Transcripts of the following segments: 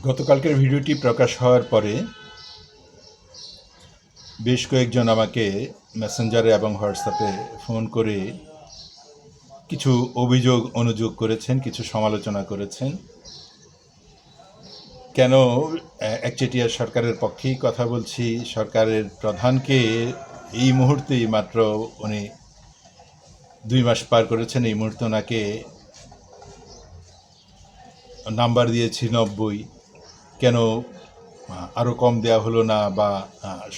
গতকালকের ভিডিওটি প্রকাশ হওয়ার পরে বেশ কয়েকজন আমাকে মেসেঞ্জারে এবং হোয়াটসঅ্যাপে ফোন করে কিছু অভিযোগ অনুযোগ করেছেন, কিছু সমালোচনা করেছেন। কেন একচেটিয়া সরকারের পক্ষেই কথা বলছি। সরকারের প্রধানকে এই মুহূর্তেই মাত্র উনি 2 মাস পার করেছেন। এই মুহূর্তে ওনাকে নাম্বার দিয়েছি 90। কেন আরও কম দেওয়া হলো না, বা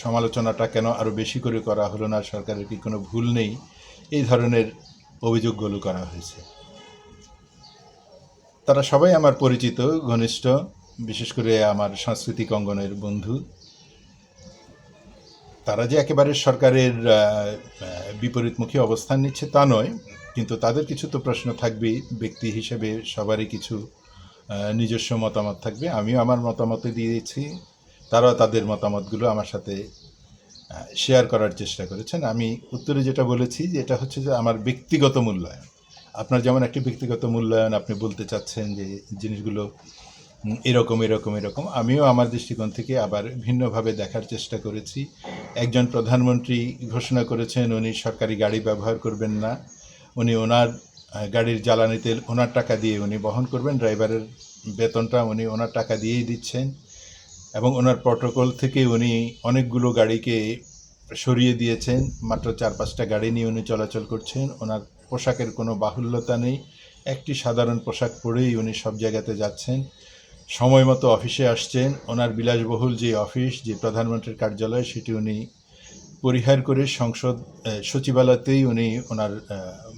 সমালোচনাটা কেন আরও বেশি করে করা হলো না, সরকারের কি কোনো ভুল নেই, এই ধরনের অভিযোগগুলো করা হয়েছে। তারা সবাই আমার পরিচিত, ঘনিষ্ঠ, বিশেষ করে আমার সাংস্কৃতিক অঙ্গনের বন্ধু। তারা যে একেবারে সরকারের বিপরীতমুখী অবস্থান নিচ্ছে তা নয়, কিন্তু তাদের কিছু তো প্রশ্ন থাকবেই। ব্যক্তি হিসেবে সবারই কিছু নিজস্ব মতামত থাকবে। আমিও আমার মতামত দিয়েছি, তারাও তাদের মতামতগুলো আমার সাথে শেয়ার করার চেষ্টা করেছেন। আমি উত্তরে যেটা বলেছি যে এটা হচ্ছে যে আমার ব্যক্তিগত মূল্যায়ন। আপনার যেমন একটি ব্যক্তিগত মূল্যায়ন, আপনি বলতে চাচ্ছেন যে জিনিসগুলো এরকম এরকম এরকম, আমিও আমার দৃষ্টিকোণ থেকে আবার ভিন্নভাবে দেখার চেষ্টা করেছি। একজন প্রধানমন্ত্রী ঘোষণা করেছেন উনি সরকারি গাড়ি ব্যবহার করবেন না, উনি ওনার গাড়ির জ্বালানি তেল ওনার টাকা দিয়ে উনি বহন করবেন, ড্রাইভারের বেতনটা উনি ওনার টাকা দিয়েই দিচ্ছেন, এবং ওনার প্রটোকল থেকে উনি অনেকগুলো গাড়িকে সরিয়ে দিয়েছেন। মাত্র 4-5টা গাড়ি নিয়ে উনি চলাচল করছেন। ওনার পোশাকের কোনো বাহুল্যতা নেই, একটি সাধারণ পোশাক পরেই উনি সব জায়গাতে যাচ্ছেন। সময় মতো অফিসে আসছেন। ওনার বিলাসবহুল যে অফিস, যে প্রধানমন্ত্রীর কার্যালয়, সেটি উনি পরিহার করে সংসদ সচিবালয়তেই উনি ওনার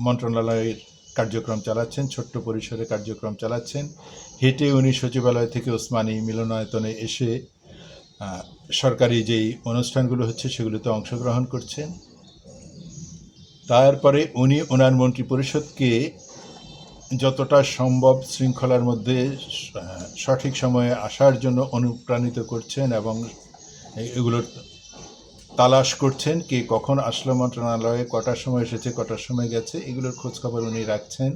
মন্ত্রণালয়ের কার্যক্রম চালাচ্ছেন, ছোট্ট পরিসরে কার্যক্রম চালাচ্ছেন। হেঁটে উনি সচিবালয় থেকে ওসমানী মিলনায়তনে এসে সরকারি যেই অনুষ্ঠানগুলো হচ্ছে সেগুলোতে অংশগ্রহণ করছেন। তারপরে উনি ওনার মন্ত্রিপরিষদকে যতটা সম্ভব শৃঙ্খলার মধ্যে সঠিক সময়ে আসার জন্য অনুপ্রাণিত করছেন, এবং এগুলোর তালাশ করছেন কে কখন আসলো মন্ত্রণালয়ে, কটার সময় এসেছে, কটার সময় গেছে, এগুলোর খোঁজখবর উনি রাখছেন।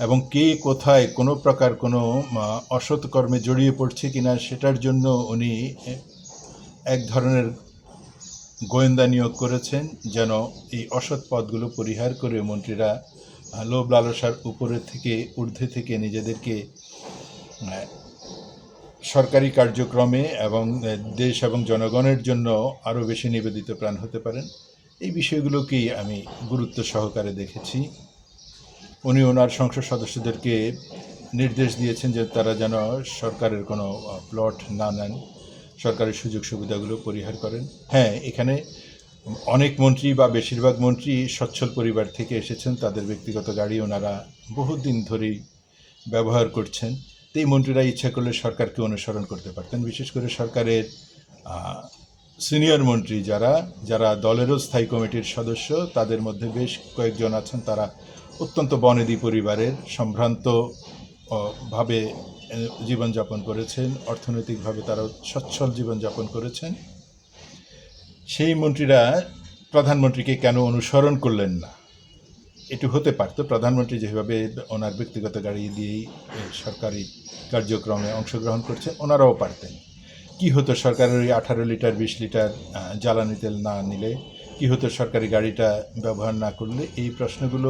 এবং কে কোথায় কোনো প্রকার কোনো অসৎ কর্মে জড়িয়ে পড়ছে কিনা সেটার জন্য উনি এক ধরনের গোয়েন্দা নিয়োগ করেছেন, যেন এই অসৎ পদগুলো পরিহার করে মন্ত্রীরা লোভ লালসার উপরে থেকে ঊর্ধ্বে থেকে নিজেদেরকে সরকারি কার্যক্রমে এবং দেশ এবং জনগণের জন্য আরও বেশি নিবেদিত প্রাণ হতে পারেন। এই বিষয়গুলোকেই আমি গুরুত্ব সহকারে দেখেছি। উনি ওনার সংসদ সদস্যদেরকে নির্দেশ দিয়েছেন যে তারা যেন সরকারের কোনো প্লট না নেন, সরকারি সুযোগ সুবিধাগুলো পরিহার করেন। হ্যাঁ, এখানে অনেক মন্ত্রী বা বেশিরভাগ মন্ত্রী সচ্ছল পরিবার থেকে এসেছেন, তাদের ব্যক্তিগত গাড়ি ওনারা বহুদিন ধরেই ব্যবহার করছেন। তো এই মন্ত্রীরা ইচ্ছা করলে সরকারকে অনুসরণ করতে পারতেন। বিশেষ করে সরকারের সিনিয়র মন্ত্রী যারা যারা দলেরও স্থায়ী কমিটির সদস্য, তাদের মধ্যে বেশ কয়েকজন আছেন তারা অত্যন্ত বনেদি পরিবারের, সম্ভ্রান্ত ভাবে জীবনযাপন করেছেন, অর্থনৈতিকভাবে তারা সচ্ছল জীবনযাপন করেছেন। সেই মন্ত্রীরা প্রধানমন্ত্রীকে কেন অনুসরণ করলেন না? এটু হতে পারত। প্রধানমন্ত্রী যেভাবে ওনার ব্যক্তিগত গাড়ি দিয়েই সরকারি কার্যক্রমে অংশগ্রহণ করছে, ওনারাও পারতেন। কি হতো সরকারের ওই 18 লিটার 20 লিটার জ্বালানি তেল না নিলে? কি হতো সরকারি গাড়িটা ব্যবহার না করলে? এই প্রশ্নগুলো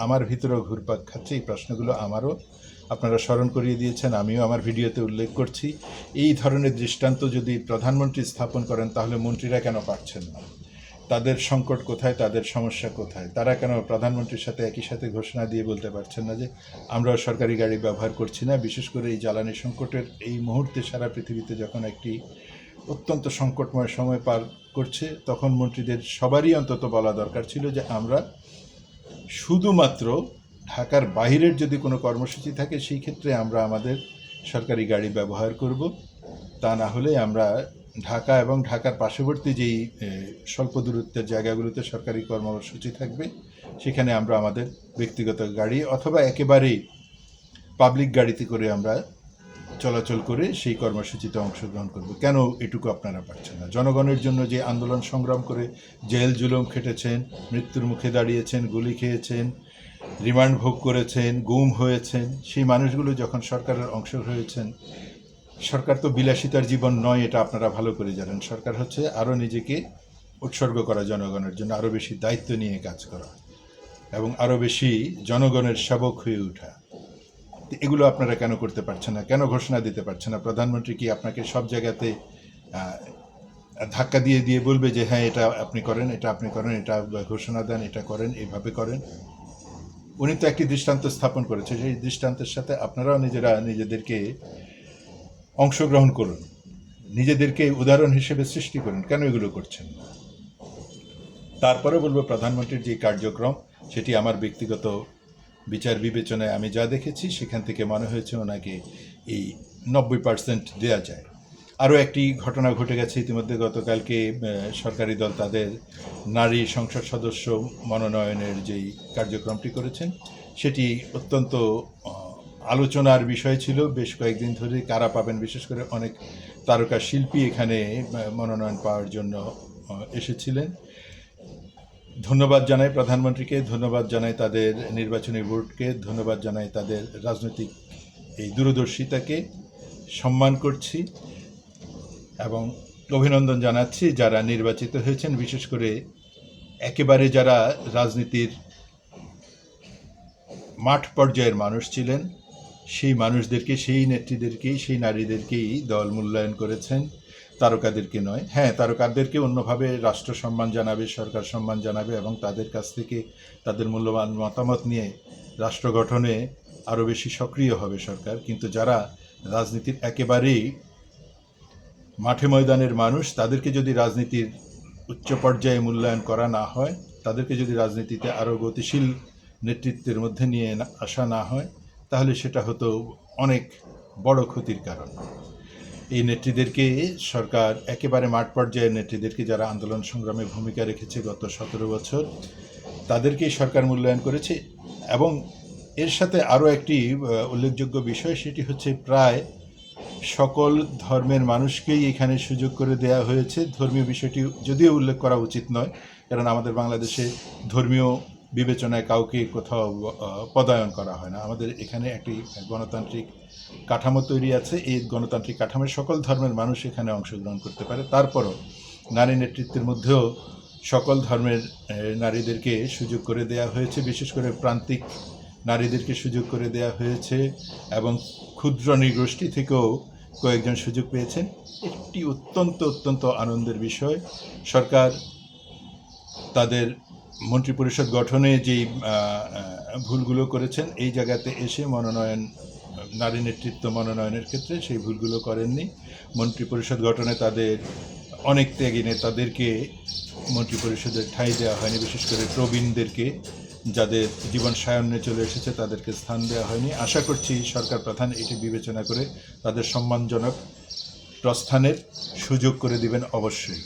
আমার ভিতরেও ঘুরপাক খাচ্ছে। এই প্রশ্নগুলো আমারও আপনারা স্মরণ করিয়ে দিয়েছেন, আমিও আমার ভিডিওতে উল্লেখ করছি। এই ধরনের দৃষ্টান্ত যদি প্রধানমন্ত্রী স্থাপন করেন তাহলে মন্ত্রীরা কেন পারছেন না? তাদের সংকট কোথায়, তাদের সমস্যা কোথায়? তারা কেন প্রধানমন্ত্রীর সাথে একই সাথে ঘোষণা দিয়ে বলতে পারছেন না যে আমরাও সরকারি গাড়ি ব্যবহার করছি না? বিশেষ করে এই জ্বালানি সংকটের এই মুহূর্তে সারা পৃথিবীতে যখন একটি অত্যন্ত সংকটময় সময় পার করছে, তখন মন্ত্রীদের সবারই অন্তত বলা দরকার ছিল যে আমরা শুধুমাত্র ঢাকার বাইরের যদি কোনো কর্মসূচি থাকে সেই ক্ষেত্রে আমরা আমাদের সরকারি গাড়ি ব্যবহার করব, তা না হলে আমরা ঢাকা এবং ঢাকার পার্শ্ববর্তী যেই স্বল্প দূরত্বের জায়গাগুলোতে সরকারি কর্মসূচি থাকবে সেখানে আমরা আমাদের ব্যক্তিগত গাড়ি অথবা একেবারেই পাবলিক গাড়িতে করে আমরা চলাচল করে সেই কর্মসূচিতে অংশগ্রহণ করব। কেন এটুকু আপনারা পারছেন না? জনগণের জন্য যে আন্দোলন সংগ্রাম করে জেল জুলুম খেটেছেন, মৃত্যুর মুখে দাঁড়িয়েছেন, গুলি খেয়েছেন, রিমান্ড ভোগ করেছেন, গুম হয়েছেন, সেই মানুষগুলো যখন সরকারের অংশ হয়েছেন, সরকার তো বিলাসিতার জীবন নয়, এটা আপনারা ভালো করে জানেন। সরকার হচ্ছে আরও নিজেকে উৎসর্গ করা জনগণের জন্য, আরও বেশি দায়িত্ব নিয়ে কাজ করা এবং আরও বেশি জনগণের সেবক হয়ে ওঠা। তো এগুলো আপনারা কেন করতে পারছেন না? কেন ঘোষণা দিতে পারছেন না? প্রধানমন্ত্রী কি আপনাকে সব জায়গাতে ধাক্কা দিয়ে দিয়ে বলবে যে হ্যাঁ এটা আপনি করেন, এটা আপনি করেন, এটা ঘোষণা দেন, এটা করেন, এইভাবে করেন? উনি তো একটি দৃষ্টান্ত স্থাপন করেছে, সেই দৃষ্টান্তের সাথে আপনারাও নিজেদেরকে অংশগ্রহণ করুন, নিজেদেরকে উদাহরণ হিসেবে সৃষ্টি করুন। কেন এগুলো করছেন না? তারপরে বলবো, প্রধানমন্ত্রীর যে কার্যক্রম, সেটি আমার ব্যক্তিগত বিচার বিবেচনায় আমি যা দেখেছি সেখান থেকে মনে হয়েছে ওনাকে এই 90% দেয়া যায়। আরও একটি ঘটনা ঘটে গেছে ইতিমধ্যে। গতকালকে সরকারি দল তাদের নারী সংসদ সদস্য মনোনয়নের যেই কার্যক্রমটি করেছেন, সেটি অত্যন্ত আলোচনার বিষয় ছিল বেশ কয়েকদিন ধরে। কারা পাবেন, বিশেষ করে অনেক তারকা শিল্পী এখানে মনোনয়ন পাওয়ার জন্য এসেছিলেন। ধন্যবাদ জানাই প্রধানমন্ত্রীকে, ধন্যবাদ জানাই তাদের নির্বাচনী বোর্ডকে, ধন্যবাদ জানাই তাদের রাজনৈতিক এই দূরদর্শিতাকে, সম্মান করছি এবং অভিনন্দন জানাচ্ছি যারা নির্বাচিত হয়েছেন, বিশেষ করে একেবারে যারা রাজনীতির মাঠ পর্যায়ের মানুষ ছিলেন, সেই মানুষদেরকে, সেই নেত্রীদেরকেই, সেই নারীদেরকেই দল মূল্যায়ন করেছেন, তারকাদেরকে নয়। হ্যাঁ, তারকাদেরকে অন্যভাবে রাষ্ট্র সম্মান জানাবে, সরকার সম্মান জানাবে এবং তাদের কাছ থেকে তাদের মূল্যবান মতামত নিয়ে রাষ্ট্র গঠনে আরও বেশি সক্রিয় হবে সরকার। কিন্তু যারা রাজনীতির একেবারেই মাঠে ময়দানের মানুষ, তাদেরকে যদি রাজনীতির উচ্চ পর্যায়ে মূল্যায়ন করা না হয়, তাদেরকে যদি রাজনীতিতে আরও গতিশীল নেতৃত্বের মধ্যে নিয়ে আসা না হয়, তাহলে সেটা হতো অনেক বড় ক্ষতির কারণ। এই নেত্রীদেরকে সরকার, একেবারে মাঠ পর্যায়ের নেত্রীদেরকে যারা আন্দোলন সংগ্রামে ভূমিকা রেখেছে গত 17 বছর, তাদেরকেই সরকার মূল্যায়ন করেছে। এবং এর সাথে আরও একটি উল্লেখযোগ্য বিষয়, সেটি হচ্ছে প্রায় সকল ধর্মের মানুষকেই এখানে সুযোগ করে দেয়া হয়েছে। ধর্মীয় বিষয়টি যদিও উল্লেখ করা উচিত নয়, কারণ আমাদের বাংলাদেশে ধর্মীয় বিবেচনায় কাউকে কোথাও পদায়ন করা হয় না। আমাদের এখানে একটি গণতান্ত্রিক কাঠামো তৈরি আছে। এই গণতান্ত্রিক কাঠামোয় সকল ধর্মের মানুষ এখানে অংশগ্রহণ করতে পারে। তারপরও নারী নেতৃত্বের মধ্যেও সকল ধর্মের নারীদেরকে সুযোগ করে দেয়া হয়েছে, বিশেষ করে প্রান্তিক নারীদেরকে সুযোগ করে দেয়া হয়েছে এবং ক্ষুদ্র নৃগোষ্ঠী থেকেও কয়েকজন সুযোগ পেয়েছেন। একটি অত্যন্ত আনন্দের বিষয়। সরকার তাদের মন্ত্রিপরিষদ গঠনে যেই ভুলগুলো করেছেন, এই জায়গাতে এসে নারী নেতৃত্ব মনোনয়নের ক্ষেত্রে সেই ভুলগুলো করেননি। মন্ত্রিপরিষদ গঠনে তাদের অনেক ত্যাগী নেতাদেরকে মন্ত্রিপরিষদের ঠাঁই দেওয়া হয়নি, বিশেষ করে প্রবীণদেরকে, যাদের জীবন সায়ান্নে চলে এসেছে তাদেরকে স্থান দেওয়া হয়নি। আশা করছি সরকার প্রধান এটি বিবেচনা করে তাদের সম্মানজনক প্রস্থানের সুযোগ করে দিবেন অবশ্যই।